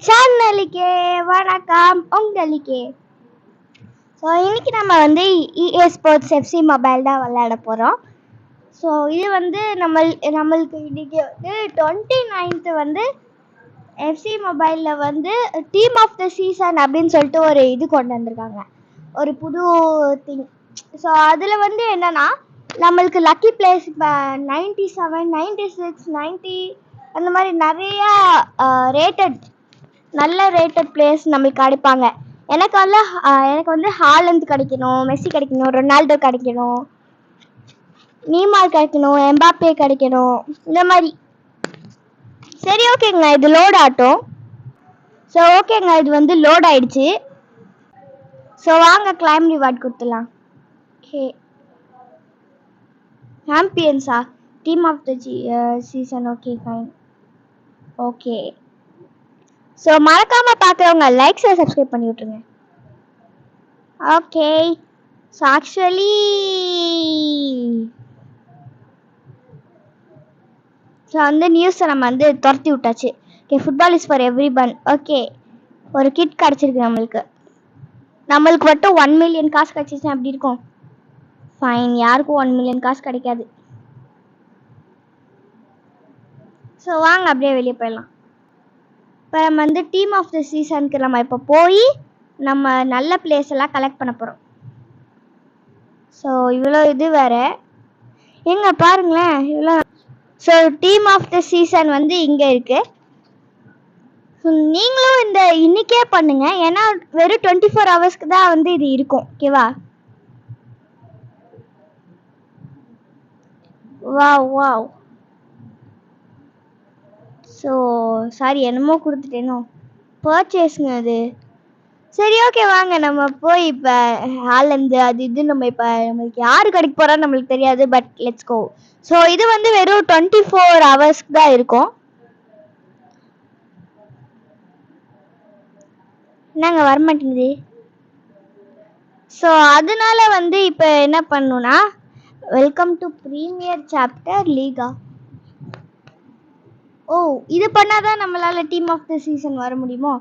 சேனலுக்கே வணக்கம் உங்களுக்கே. ஸோ இன்னைக்கு நம்ம வந்து EA Sports FC மொபைல் தான் விளையாட போகிறோம். ஸோ இது வந்து நம்மளுக்கு இன்னைக்கு வந்து 29th வந்து FC மொபைலில் வந்து டீம் ஆஃப் த சீசன் அப்படின்னு சொல்லிட்டு ஒரு இது கொண்டு வந்திருக்காங்க, ஒரு புது திங். ஸோ அதில் வந்து என்னன்னா நம்மளுக்கு லக்கி பிளேஸ் இப்போ 97, 96, 90 அந்த மாதிரி நிறையா நல்ல ரேட்டட் பிளேயர்ஸ் நம்மளுக்கு கிடைப்பாங்க. எனக்கு வந்து ஹாலந்து கிடைக்கணும், மெஸ்ஸி கிடைக்கணும், ரொனால்டோ கிடைக்கணும், நீமார் கிடைக்கணும், எம்பாப்பே கிடைக்கணும், இந்த மாதிரி. சரி ஓகேங்க, இது லோட் ஆகட்டும். ஸோ ஓகேங்க, இது வந்து லோட் ஆயிடுச்சு. ஸோ வாங்க கிளைம் ரிவார்ட் கொடுத்துடலாம். ஓகே, சாம்பியன்ஸா team of the season. Okay fine. Okay, so மறக்காம பார்க்குறவங்க லைக்ஸ் சப்ஸ்கிரைப் பண்ணி விட்ருங்க. ஓகே, ஸோ ஆக்சுவலி ஸோ அந்த நியூஸை நம்ம வந்து துரத்தி விட்டாச்சு. Okay, football is for every one. Okay, ஒரு கிட் கிடச்சிருக்கு நம்மளுக்கு மட்டும் 1 மில்லியன் காசு கிடச்சிச்சுன்னா எப்படி இருக்கும்? ஃபைன், யாருக்கும் 1 மில்லியன் காசு கிடைக்காது. ஸோ வாங்க அப்படியே வெளியே போயிடலாம். இப்போ நம்ம வந்து டீம் ஆஃப் த சீசனுக்கு நம்ம இப்போ போய் நம்ம நல்ல பிளேஸ் எல்லாம் கலெக்ட் பண்ண போகிறோம். ஸோ இவ்வளோ இது வேற எங்க பாருங்களேன், இவ்வளோ. So team of the season வந்து இங்கே இருக்கு. நீங்களும் இந்த இன்னைக்கே பண்ணுங்க, ஏன்னா வெறும் 24 ஹவர்ஸ்க்கு தான் வந்து இது இருக்கும். ஓகேவா? Wow wow. ஸோ சாரி, என்னமோ கொடுத்துட்டேனோ, பர்ச்சேஸுங்க அது. சரி ஓகே, வாங்க நம்ம போய் இப்போ ஹாலந்து அது இது நம்ம இப்போ நம்மளுக்கு யார் கிடைக்க போகிறான்னு நம்மளுக்கு தெரியாது, பட் லெட்ஸ் கோ. ஸோ இது வந்து வெறும் 24 ஹவர்ஸ்க்கு தான் இருக்கும். என்னங்க வரமாட்டேங்குது? ஸோ அதனால வந்து இப்போ என்ன பண்ணணும்னா, வெல்கம் டு ப்ரீமியர் சாப்டர் லீகா. ஓ, இது பண்ணாதான் நம்மளால டீம் ஆஃப் த சீசன் வர முடியுமோ?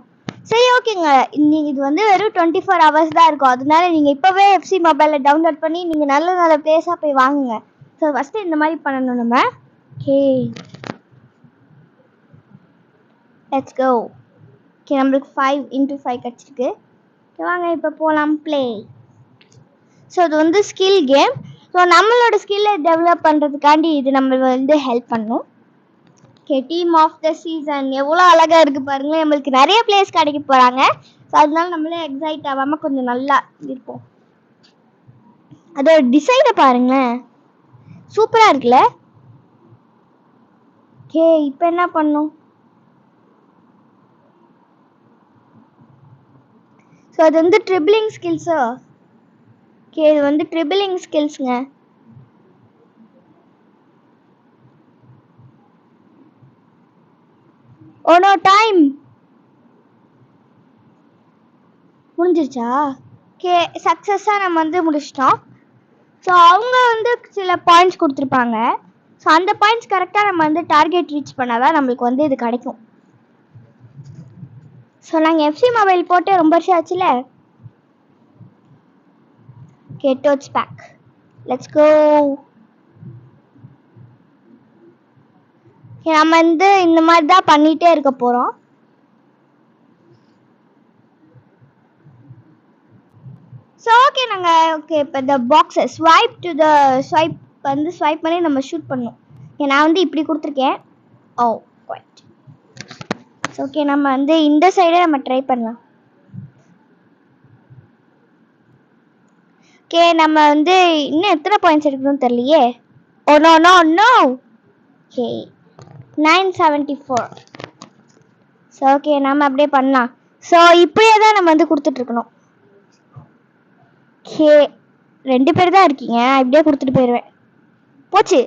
சரி ஓகேங்க, இது வந்து வெறும் 24 ஹவர்ஸ் தான் இருக்கும். அதனால நீங்கள் இப்போவே FC மொபைலில் டவுன்லோட் பண்ணி நீங்கள் நல்ல நல்ல பிளேஸாக போய் வாங்குங்க. ஸோ ஃபஸ்ட்டு இந்த மாதிரி பண்ணணும் நம்ம. Okay, let's go. ஓகே, நம்மளுக்கு 5x5 கிடச்சிருக்கு. வாங்க இப்போ போகலாம் ப்ளே. ஸோ இது வந்து ஸ்கில் கேம். ஸோ நம்மளோட ஸ்கில்லை டெவலப் பண்ணுறதுக்காண்டி இது நம்ம வந்து ஹெல்ப் பண்ணும். Okay, team of the season எவ்வளோ அழகாக இருக்குது பாருங்களேன். நம்மளுக்கு நிறைய பிளேஸ் கிடைக்க போகிறாங்க. ஸோ அதனால நம்மளே எக்ஸைட் ஆகாமல் கொஞ்சம் நல்லா இருப்போம். அதோட டிசைனை பாருங்களேன், சூப்பராக இருக்குல்ல? ஓகே, இப்போ என்ன பண்ணும்? ஸோ அது வந்து ட்ரிபிளிங் ஸ்கில்ஸோ? ஓகே, இது வந்து ட்ரிபிளிங் ஸ்கில்ஸுங்க. ஓ நோ, டைம் முடிஞ்சிருச்சா? ஓகே, சக்ஸஸாக நம்ம வந்து முடிச்சிட்டோம். ஸோ அவங்க வந்து சில பாயிண்ட்ஸ் கொடுத்துருப்பாங்க. ஸோ அந்த பாயிண்ட்ஸ் கரெக்டாக நம்ம வந்து டார்கெட் ரீச் பண்ணால் தான் நம்மளுக்கு வந்து இது கிடைக்கும். ஸோ நாங்கள் FC மொபைல் போட்டு ரொம்ப வருஷம் ஆச்சுல. ஓகே, டோட்ஸ் பேக், லெட்ஸ் கோ. நம்ம வந்து இந்த மாதிரி தான் பண்ணிகிட்டே இருக்க போகிறோம். ஸோ ஓகே, நாங்கள் ஓகே இப்போ இந்த பாக்ஸை ஸ்வைப் பண்ணி நம்ம ஷூட் பண்ணணும். நான் வந்து இப்படி கொடுத்துருக்கேன். ஓ குவைட். ஓகே, நம்ம வந்து இந்த சைடே நம்ம ட்ரை பண்ணலாம். ஓகே, நம்ம வந்து இன்னும் எத்தனை பாயிண்ட்ஸ் எடுக்கணும்னு தெரியலையே. Oh no no no. Okay, 974. So okay, நம்ம அப்படியே பண்ணலாம். ஸோ இப்படியே தான் நம்ம வந்து கொடுத்துட்ருக்கணும். ஓகே, 2 பேர் தான் இருக்கீங்க, இப்படியே கொடுத்துட்டு போயிடுவேன். போச்சு.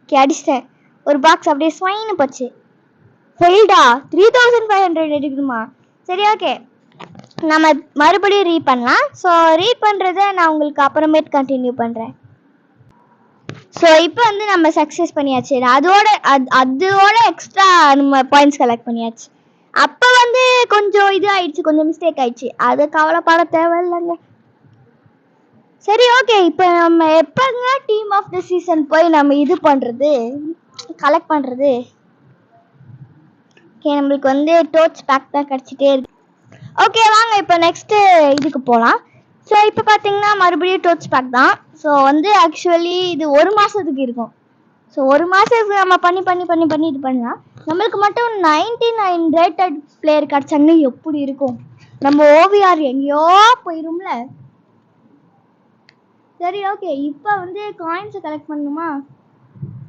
ஓகே, அடிச்சிட்டேன். ஒரு பாக்ஸ் அப்படியே ஸ்வைன்னு போச்சு. ஃபெயில்டா. 3500 எடுக்கணுமா? சரி ஓகே, நம்ம மறுபடியும் ரீட் பண்ணலாம். ஸோ ரீட் பண்ணுறதை நான் உங்களுக்கு அப்புறமேட்டு கண்டினியூ பண்ணுறேன். ஸோ இப்போ வந்து நம்ம சக்ஸஸ் பண்ணியாச்சு. அதோட எக்ஸ்ட்ரா நம்ம பாயிண்ட்ஸ் கலெக்ட் பண்ணியாச்சு. அப்ப வந்து கொஞ்சம் இது ஆயிடுச்சு, கொஞ்சம் மிஸ்டேக் ஆயிடுச்சு. அது கவலைப்பட தேவையில்லைங்க. சரி ஓகே, இப்போ நம்ம எப்பங்க டீம் ஆஃப் த சீசன் போய் நம்ம இது பண்றது, கலெக்ட் பண்றது? ஓகே, நம்மளுக்கு வந்து டோர்ச் பேக் தான் கிடைச்சிட்டே இருக்கு. ஓகே வாங்க இப்போ நெக்ஸ்ட் இதுக்கு போகலாம். ஸோ இப்போ பார்த்தீங்கன்னா மறுபடியும் டோர்ச் பேக் தான். ஸோ வந்து ஆக்சுவலி இது 1 மாதத்துக்கு இருக்கும். ஸோ 1 மாதத்துக்கு நம்ம பண்ணி இது பண்ணலாம். நம்மளுக்கு மட்டும் 99 ரேட்டட் பிளேயர் கிடச்சாங்கன்னா எப்படி இருக்கும்? நம்ம ஓவிஆர் எங்கேயோ போயிரும்ல. சரி ஓகே, இப்போ வந்து காயின்ஸை கலெக்ட் பண்ணணுமா?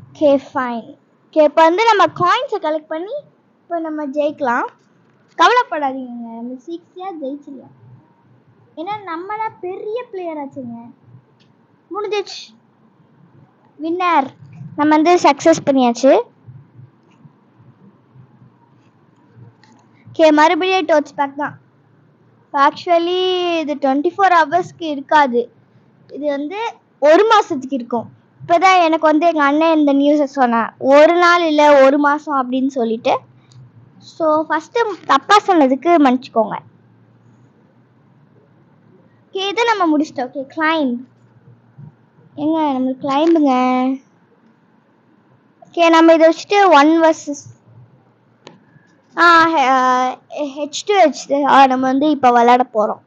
Okay fine. ஓகே, இப்போ வந்து நம்ம காயின்ஸை கலெக்ட் பண்ணி இப்போ நம்ம ஜெயிக்கலாம். கவலைப்படாதீங்க, நம்ம சீக்கிரம் ஜெயிச்சிடலாம். ஏன்னா நம்மள பெரிய பிளேயர் ஆச்சுங்க. முடிஞ்சிச்சு, வின்னர். நம்ம வந்து சக்ஸஸ் பண்ணியாச்சு. ஓகே, மறுபடியும் டோர்ச் பேக் தான். ஆக்சுவலி இது 24 ஹவர்ஸ்க்கு இருக்காது, இது வந்து 1 மாதத்துக்கு இருக்கும். இப்போதான் எனக்கு வந்து எங்கள் அண்ணன் இந்த நியூஸை சொன்னான், 1 நாள் இல்லை 1 மாதம் அப்படின்னு சொல்லிட்டு. ஸோ ஃபஸ்ட்டு தப்பாக சொன்னதுக்கு மன்னிச்சுக்கோங்க. ஓகே, இதை நம்ம முடிச்சிட்டோம். ஓகே கிளைம், எங்க நம்மளுக்கு கிளைம்புங்க. ஓகே, நம்ம இதை வச்சுட்டு 1 vs H2H நம்ம வந்து இப்போ விளையாட போகிறோம்.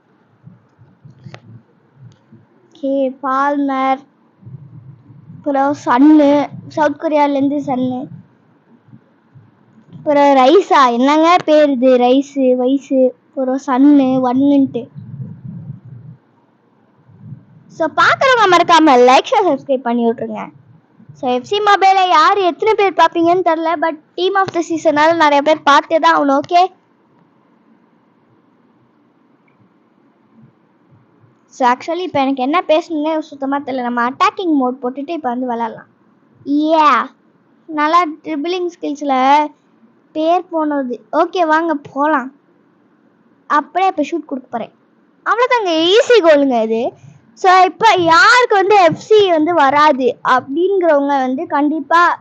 ஓகே, பால்மர், அப்புறம் சன்னு, சவுத் கொரியாலேருந்து சன்னு, அப்புறம் ரைஸா, என்னங்க பேர் இது, ரைஸு வயசு, அப்புறம் சன்னு ஒன்னுன்ட்டு. ஸோ பார்க்குறவங்க மறக்காமல் லைக் ஷேர் சப்ஸ்கிரைப் பண்ணி விட்ருங்க. ஸோ எஃப்சி மொபைலை யார் எத்தனை பேர் பார்ப்பீங்கன்னு தெரில, பட் டீம் ஆஃப் த சீசனால் நிறைய பேர் பார்த்தே தான் ஆகணும். ஓகே, ஸோ ஆக்சுவலி இப்போ எனக்கு என்ன பேசணுன்னே சுத்தமாக தெரியல. நம்ம அட்டாக்கிங் மோட் போட்டுட்டு இப்போ வந்து விளாட்லாம். ஏ நல்லா ட்ரிபிளிங் ஸ்கில்ஸில் பேர் போனது. ஓகே வாங்க போகலாம். அப்படியே இப்போ ஷூட் கொடுக்க போகிறேன். அவ்வளோதாங்க, ஈஸி கோலுங்க இது. ஸோ இப்போ யாருக்கு வந்து எஃப்சி வந்து வராது அப்படிங்கிறவங்க வந்து கண்டிப்பாக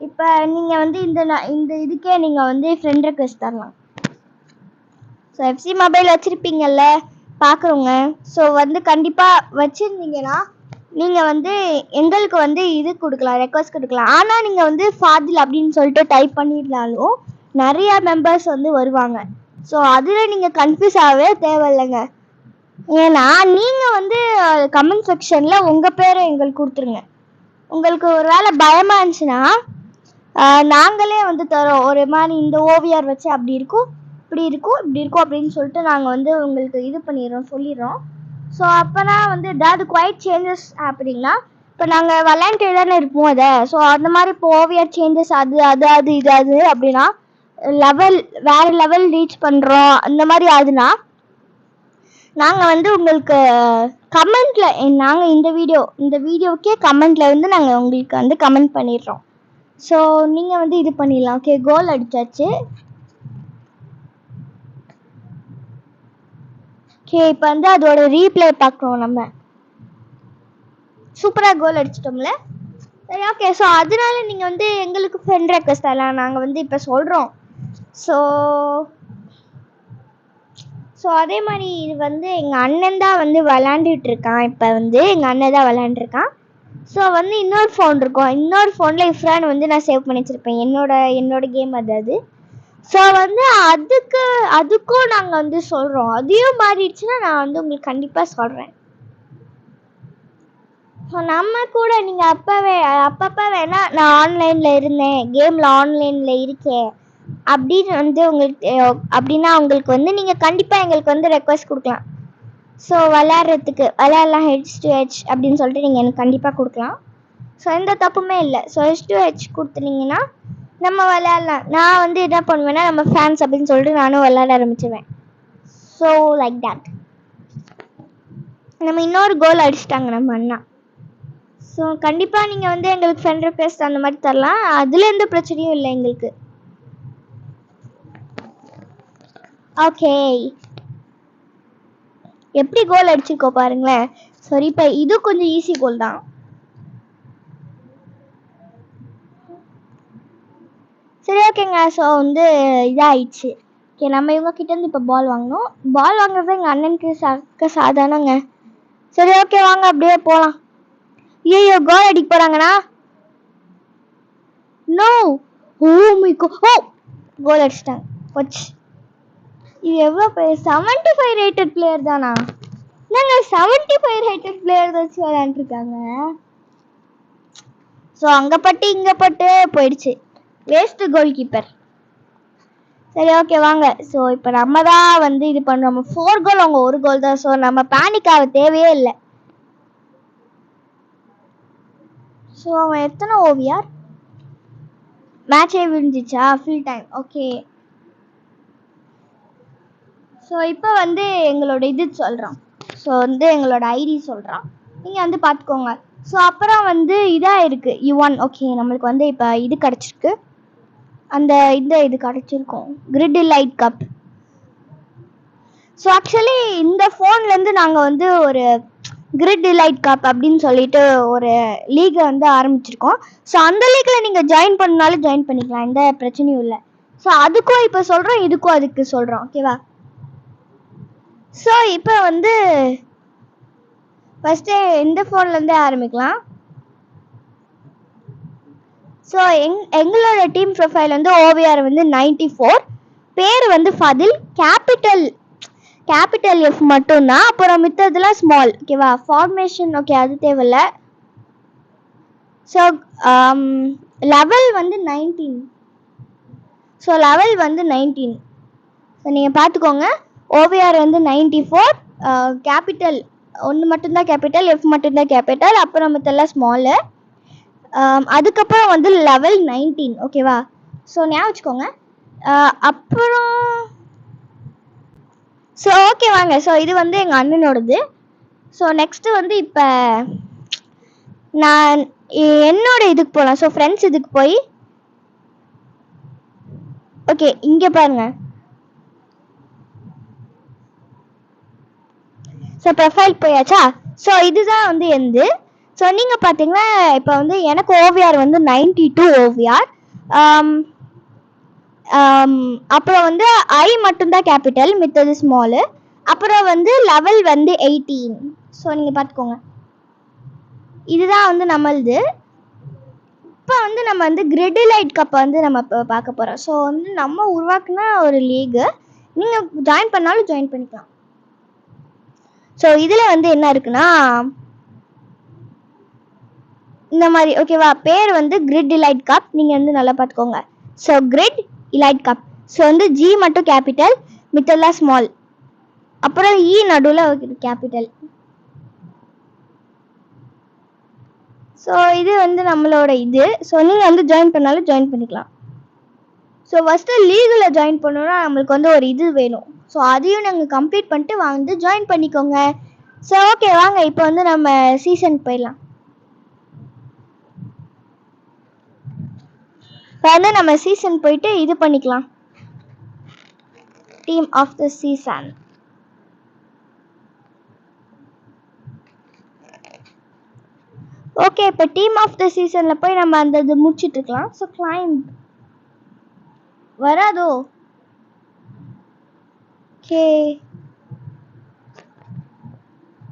இப்போ நீங்கள் வந்து இந்த இதுக்கே நீங்கள் வந்து ஃப்ரெண்ட் ரெக்வெஸ்ட் தரலாம். ஸோ எஃப்சி மொபைல் வச்சுருப்பீங்கல்ல பார்க்குறவங்க, ஸோ வந்து கண்டிப்பாக வச்சுருந்தீங்கன்னா நீங்கள் வந்து எங்களுக்கு வந்து இது கொடுக்கலாம், ரெக்வஸ்ட் கொடுக்கலாம். ஆனால் நீங்கள் வந்து ஃபாதில் அப்படின்னு சொல்லிட்டு டைப் பண்ணியிருந்தாலும் நிறையா மெம்பர்ஸ் வந்து வருவாங்க. ஸோ அதில் நீங்கள் கன்ஃபியூஸ் ஆகவே தேவையில்லைங்க. ஏன்னா நீங்கள் வந்து கமெண்ட் செக்ஷனில் உங்கள் பேரை எங்களுக்கு கொடுத்துருங்க. உங்களுக்கு ஒரு வேளை பயமாக இருந்துச்சுன்னா நாங்களே வந்து தரோம், ஒரு மாதிரி இந்த ஓவியர் வச்சு அப்படி இருக்கும், இப்படி இருக்கும், இப்படி இருக்கும் அப்படின்னு சொல்லிட்டு நாங்கள் வந்து உங்களுக்கு இது பண்ணிடுறோம், சொல்லிடுறோம். ஸோ அப்போனா வந்து ஏதாவது குவைட் சேஞ்சஸ் அப்படின்னா இப்போ நாங்கள் விளையாண்டு தானே இருப்போம் அதை. ஸோ அந்த மாதிரி இப்போ ஓவியர் சேஞ்சஸ் அது இது அப்படின்னா வேறு லெவல் ரீச் பண்ணுறோம் அந்த மாதிரி ஆகுதுன்னா நாங்கள் வந்து உங்களுக்கு கமெண்ட்டில் நாங்கள் இந்த வீடியோக்கே கமெண்ட்டில் வந்து நாங்கள் உங்களுக்கு வந்து கமெண்ட் பண்ணிடுறோம். ஸோ நீங்கள் வந்து இது பண்ணிடலாம். ஓகே, கோல் அடித்தாச்சு. ஓகே, இப்போ வந்து அதோட ரீப்ளே பார்க்குறோம். நம்ம சூப்பராக கோல் அடிச்சிட்டோம்ல. சரி ஓகே, ஸோ அதனால நீங்கள் வந்து எங்களுக்கு ஃப்ரெண்ட் ரெக்வெஸ்ட் தரலாம், நாங்கள் வந்து இப்போ சொல்கிறோம். ஸோ அதே மாதிரி இது வந்து எங்கள் அண்ணன் தான் வந்து விளாண்டுட்டு இருக்கான். இப்போ வந்து எங்கள் அண்ணன் தான் விளாண்டுருக்கான். ஸோ வந்து இன்னொரு ஃபோன் இருக்கும், இன்னொரு ஃபோனில் இஃப்ரான் வந்து நான் சேவ் பண்ணி வச்சுருப்பேன், என்னோட கேம் அது. ஸோ வந்து அதுக்கும் நாங்கள் வந்து சொல்கிறோம். அதையும் மாறிடுச்சுன்னா நான் வந்து உங்களுக்கு கண்டிப்பாக சொல்கிறேன். ஸோ நம்ம கூட நீங்கள் அப்பப்போ வேணால் நான் ஆன்லைனில் இருந்தேன், கேமில் ஆன்லைனில் இருக்கேன் அப்படின்னு வந்து அப்படின்னா உங்களுக்கு வந்து நீங்கள் கண்டிப்பாக எங்களுக்கு வந்து ரெக்வஸ்ட் கொடுக்கலாம். ஸோ விளையாடலாம் H2H அப்படின்னு சொல்லிட்டு நீங்கள் எனக்கு கண்டிப்பாக கொடுக்கலாம். ஸோ எந்த தப்புமே இல்லை. ஸோ H2H கொடுத்துனீங்கன்னா நம்ம விளையாடலாம். நான் வந்து என்ன பண்ணுவேன்னா நம்ம ஃபேன்ஸ் அப்படின்னு சொல்லிட்டு நானும் விளையாட ஆரம்பிச்சிடுவேன். So like that. நம்ம இன்னொரு கோல் அடிச்சிட்டாங்க நம்ம அண்ணா. ஸோ கண்டிப்பாக நீங்கள் வந்து எங்களுக்கு ஃப்ரெண்ட் ரெக்வெஸ்ட் அந்த மாதிரி தரலாம், அதில் எந்த பிரச்சனையும் இல்லை எங்களுக்கு. ஓகே, எப்படி கோல் அடிச்சிருக்கோ பாருங்களேன். சரி, இப்போ இது கொஞ்சம் ஈஸி கோல் தான். சரி ஓகேங்க, ஸோ வந்து இதாகிடுச்சு. ஓகே, நம்ம இவங்க கிட்ட இருந்து இப்போ பால் வாங்கணும். பால் வாங்குறது எங்கள் அண்ணனுக்கு சாதாரணங்க. சரி ஓகே, வாங்க அப்படியே போகலாம். ஐயோ, கோல் அடிக்க போகிறாங்கண்ணா. நோ, ஓ மை காட், ஓ கோல் அடிச்சிட்டாங்க. போச்சு. இது எவ்வளோ பேர் 75 ரேட்டட் பிளேயர் தானா? நாங்கள் 75 ரேட்டட் பிளேயர் தான் வச்சு விளையாண்டுருக்காங்க. ஸோ அங்கே பட்டு இங்கே பட்டு போயிடுச்சு. Waste goal keeper. சரி ஓகே வாங்க. ஸோ இப்போ நம்ம தான் வந்து இது பண்ணுறோம். 4 கோல், அவங்க 1 கோல் தான். ஸோ நம்ம பேனிக் ஆக தேவையே இல்லை. ஸோ அவன் எத்தனை ஓவியார் மேட்சே விழுந்துச்சா? Full time. ஓகே, ஸோ இப்போ வந்து எங்களோட இது சொல்கிறோம். ஸோ வந்து எங்களோட ஐடி சொல்கிறோம், நீங்கள் வந்து பார்த்துக்கோங்க. ஸோ அப்புறம் வந்து இதாக இருக்குது U1. ஓகே, நம்மளுக்கு வந்து இப்போ இது கிடச்சிருக்கு. அந்த இது கிடச்சிருக்கோம், கிரிட் லைட் கப். ஸோ ஆக்சுவலி இந்த ஃபோன்லேருந்து நாங்கள் வந்து ஒரு கிரிட் லைட் கப் அப்படின்னு சொல்லிட்டு ஒரு லீகை வந்து ஆரம்பிச்சிருக்கோம். ஸோ அந்த லீக்கில் நீங்கள் ஜாயின் பண்ணாலும் ஜாயின் பண்ணிக்கலாம், எந்த பிரச்சனையும் இல்லை. ஸோ அதுக்கும் இப்போ சொல்கிறோம், இதுக்கும் அதுக்கு சொல்கிறோம். ஓகேவா? ஸோ இப்போ வந்து ஃபஸ்ட்டு இந்த ஃபோன்லேருந்தே ஆரம்பிக்கலாம். ஸோ எங்களோட டீம் ப்ரொஃபைல் வந்து ஓவிஆர் வந்து 94. பேர் வந்து ஃபதில். கேபிட்டல் எஃப் மட்டும்தான், அப்புறம் மித்ததெல்லாம் ஸ்மால். ஓகேவா? ஃபார்மேஷன் ஓகே, அது தேவையில்ல. ஸோ லெவல் வந்து 19. ஸோ லெவல் வந்து 19. ஸோ நீங்கள் பார்த்துக்கோங்க, ஓவிஆர் வந்து 94. கேபிட்டல் ஒன்று மட்டும்தான் கேபிட்டல், எஃப் மட்டும்தான் கேபிட்டல், அப்புறம் மித்தெல்லாம் ஸ்மாலு. அதுக்கப்புறம் வந்து லெவல் 19. ஓகேவா? ஸோ ஞாபகம் வச்சுக்கோங்க. அப்புறம் ஸோ ஓகே வாங்க. ஸோ இது வந்து எங்கள் அண்ணனோடது. ஸோ நெக்ஸ்ட்டு வந்து இப்போ நான் என்னோட இதுக்கு போகலாம். ஸோ ஃப்ரெண்ட்ஸ் இதுக்கு போய் ஓகே, இங்கே பாருங்க. So profile போயாச்சா? ஸோ இதுதான் வந்து எந்து. ஸோ நீங்கள் பார்த்தீங்கன்னா இப்போ வந்து எனக்கு ஓவிஆர் வந்து 92 ஓவிஆர். அப்புறம் வந்து ஐ மட்டும்தான் கேபிட்டல், மித்தது ஸ்மாலு. அப்புறம் வந்து லெவல் வந்து 18. ஸோ நீங்கள் பார்த்துக்கோங்க, இதுதான் வந்து நம்மளது. இப்போ வந்து நம்ம வந்து கிரிட் லைட் கப்பை வந்து நம்ம இப்போ பார்க்க போகிறோம். ஸோ வந்து நம்ம உருவாக்குன ஒரு லீகு, நீங்கள் ஜாயின் பண்ணாலும் ஜாயின் பண்ணிக்கலாம். ஸோ இதில் வந்து என்ன இருக்குன்னா இந்த மாதிரி. ஓகேவா? பேர் வந்து கிரிட் லைட் கப். நீங்கள் வந்து நல்லா பார்த்துக்கோங்க. So grid elite cup. So வந்து ஜி மட்டும் கேபிட்டல், மித்தெல்லாம் ஸ்மால். அப்புறம் இ நடுவில் கேபிட்டல். ஸோ இது வந்து நம்மளோட இது. ஸோ நீங்கள் வந்து ஜாயின் பண்ணாலும் ஜாயின் பண்ணிக்கலாம். ஸோ ஃபஸ்ட்டு லீகில் ஜாயின் பண்ணோன்னா நம்மளுக்கு வந்து ஒரு இது வேணும். ஸோ அதையும் நாங்கள் கம்ப்ளீட் பண்ணிட்டு வந்து ஜாயின் பண்ணிக்கோங்க. ஸோ ஓகே வாங்க, இப்போ வந்து நம்ம சீசனுக்கு போயிடலாம். இப்போ வந்து நம்ம சீசன் போயிட்டு இது பண்ணிக்கலாம், team of the season. Okay, இப்போ டீம் ஆஃப் த சீசனில் போய் நம்ம அந்த இது முடிச்சுட்டு இருக்கலாம். ஸோ கிளைம்ப் வராதோ? ஓகே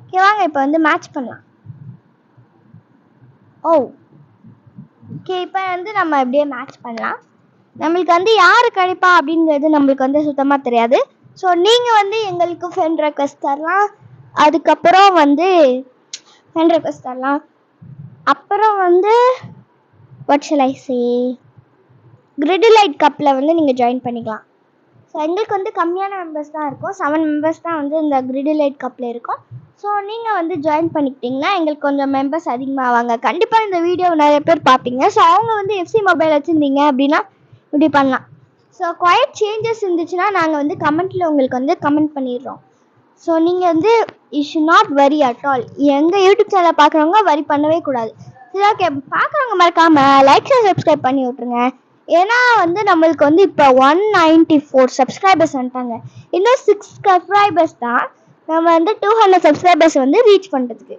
ஓகே வாங்க, இப்போ வந்து மேட்ச் பண்ணலாம். ஓ ஓகே, இப்போ வந்து நம்ம அப்படியே மேட்ச் பண்ணலாம். நம்மளுக்கு வந்து யார் கிடைப்பா அப்படிங்கிறது நம்மளுக்கு வந்து சுத்தமாக தெரியாது. ஸோ நீங்கள் வந்து எங்களுக்கு ஃப்ரெண்ட் ரெக்வெஸ்ட் தரலாம், அதுக்கப்புறம் வந்து ஃப்ரெண்ட் ரெக்வெஸ்ட் தரலாம். அப்புறம் வந்து what shall I say, grid light கப்பில் வந்து நீங்கள் ஜாயின் பண்ணிக்கலாம். ஸோ எங்களுக்கு வந்து கம்மியான மெம்பர்ஸ் தான் இருக்கும், 7 மெம்பர்ஸ் தான் வந்து இந்த கிரிட் லைட் கப்பில் இருக்கும். ஸோ நீங்கள் வந்து ஜாயின் பண்ணிக்கிட்டிங்கன்னா எங்களுக்கு கொஞ்சம் மெம்பர்ஸ் அதிகமாகவாங்க. கண்டிப்பாக இந்த வீடியோ நிறைய பேர் பார்ப்பீங்க. ஸோ அவங்க வந்து எஃப்சி மொபைல் வச்சுருந்தீங்க அப்படின்னா இப்படி பண்ணலாம். ஸோ குவைட் சேஞ்சஸ் இருந்துச்சுன்னா நாங்கள் வந்து கமெண்ட்டில் உங்களுக்கு வந்து கமெண்ட் பண்ணிடுறோம். ஸோ நீங்கள் வந்து you should not worry at all. எங்கள் யூடியூப் சேனலை பார்க்குறவங்க வரி பண்ணவே கூடாது. சரி ஓகே, பார்க்குறவங்க மறக்காமல் லைக் அண்ட் சப்ஸ்கிரைப் பண்ணி விட்ருங்க. ஏன்னா வந்து நம்மளுக்கு வந்து இப்போ 194 சப்ஸ்கிரைபர்ஸ் வந்துட்டாங்க. இன்னும் 6 சப்ஸ்கிரைபர்ஸ் தான் நம்ம வந்து 200 சப்ஸ்கிரைபர்ஸ் வந்து ரீச் பண்ணுறதுக்கு.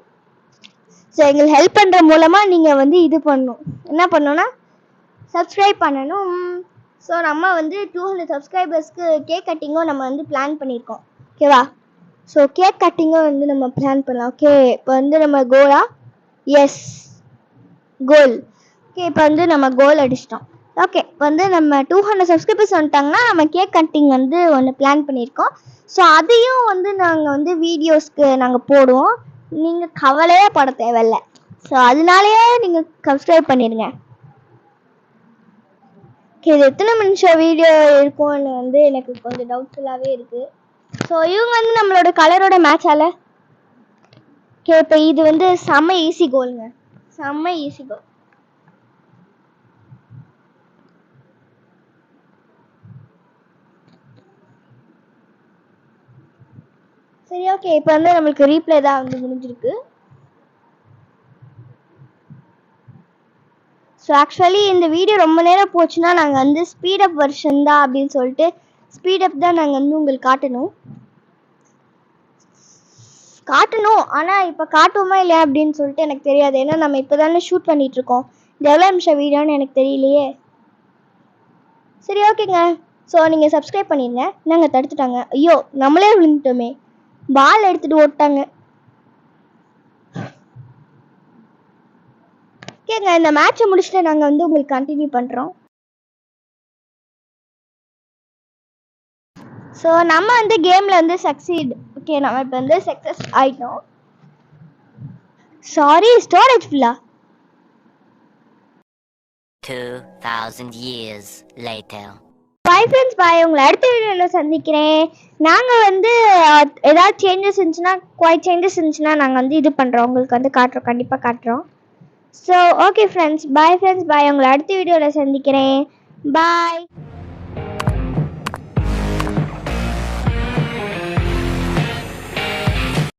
ஸோ எங்களுக்கு ஹெல்ப் பண்ணுற மூலமாக நீங்கள் வந்து இது பண்ணணும், என்ன பண்ணணும்னா சப்ஸ்கிரைப் பண்ணணும். ஸோ நம்ம வந்து 200 சப்ஸ்கிரைபர்ஸ்க்கு கேக் கட்டிங்கும் நம்ம வந்து பிளான் பண்ணியிருக்கோம். ஓகேவா? ஸோ கேக் கட்டிங்கும் வந்து நம்ம பிளான் பண்ணலாம். ஓகே, இப்போ வந்து நம்ம கோலா? எஸ், கோல். ஓகே, இப்போ வந்து நம்ம கோல் அடிச்சிட்டோம். ஓகே, இப்போ வந்து நம்ம 200 சப்ஸ்கிரைபர்ஸ் வந்துட்டாங்கன்னா நம்ம கேக் கட்டிங் வந்து ஒன்று பிளான் பண்ணியிருக்கோம். ஸோ அதையும் வந்து நாங்கள் வந்து வீடியோஸ்க்கு நாங்கள் போடுவோம். நீங்கள் கவலையே பட தேவையில்ல. ஸோ அதனாலேயே நீங்கள் சப்ஸ்கிரைப் பண்ணிடுங்க. ஓகே, இது எத்தனை நிமிஷம் வீடியோ இருக்கும்னு வந்து எனக்கு கொஞ்சம் டவுட்ஃபுல்லாகவே இருக்குது. ஸோ இவங்க வந்து நம்மளோட கலரோட மேட்ச் ஆல. ஓகே, இப்போ இது வந்து செம்ம ஈஸி கோலுங்க, செம்ம ஈஸி கோல். சரி, ஓகே, இப்போ வந்து நம்மளுக்கு ரீப்ளே தான் வந்து முடிஞ்சிருக்கு. ஸோ ஆக்சுவலி இந்த வீடியோ ரொம்ப நேரம் போச்சுன்னா நாங்கள் வந்து ஸ்பீடப் வெர்ஷன் தான் அப்படின்னு சொல்லிட்டு ஸ்பீடப் தான் நாங்கள் வந்து உங்களுக்கு காட்டணும். ஆனால் இப்போ காட்டுவோமா இல்லையா அப்படின்னு சொல்லிட்டு எனக்கு தெரியாது. ஏன்னா நம்ம இப்போ தானே ஷூட் பண்ணிட்டு இருக்கோம். இது எவ்வளோ நிமிஷம் வீடியோன்னு எனக்கு தெரியலையே. சரி, ஓகேங்க. ஸோ நீங்கள் சப்ஸ்கிரைப் பண்ணிடுங்க. நாங்கள் தடுத்துட்டாங்க. ஐயோ, நம்மளே விழுந்துட்டோமே. பால் எடுத்துகிட்டு ஓட்டாங்க. ஓகேங்க, இந்த மேட்சை முடிச்சுட்டு நாங்கள் வந்து உங்களுக்கு கண்டினியூ பண்ணுறோம். ஸோ நம்ம வந்து கேமில் வந்து சக்சீட். ஓகே, நம்ம இப்போ வந்து சக்ஸஸ் ஆகிட்டோம். சாரி, ஸ்டோரேஜ் ஃபுல்லா. 2000 years later. Bye friends, bye. உங்களை அடுத்த வீடியோவில் சந்திக்கிறேன். நாங்கள் வந்து ஏதாவது சேஞ்சஸ் இருந்துச்சுன்னா, குவாய்ட் சேஞ்சஸ் இருந்துச்சுன்னா நாங்கள் வந்து இது பண்ணுறோம், உங்களுக்கு வந்து காட்டுறோம், கண்டிப்பாக காட்டுறோம். So okay friends, bye friends, bye. உங்களை அடுத்த வீடியோவில் சந்திக்கிறேன். பாய்.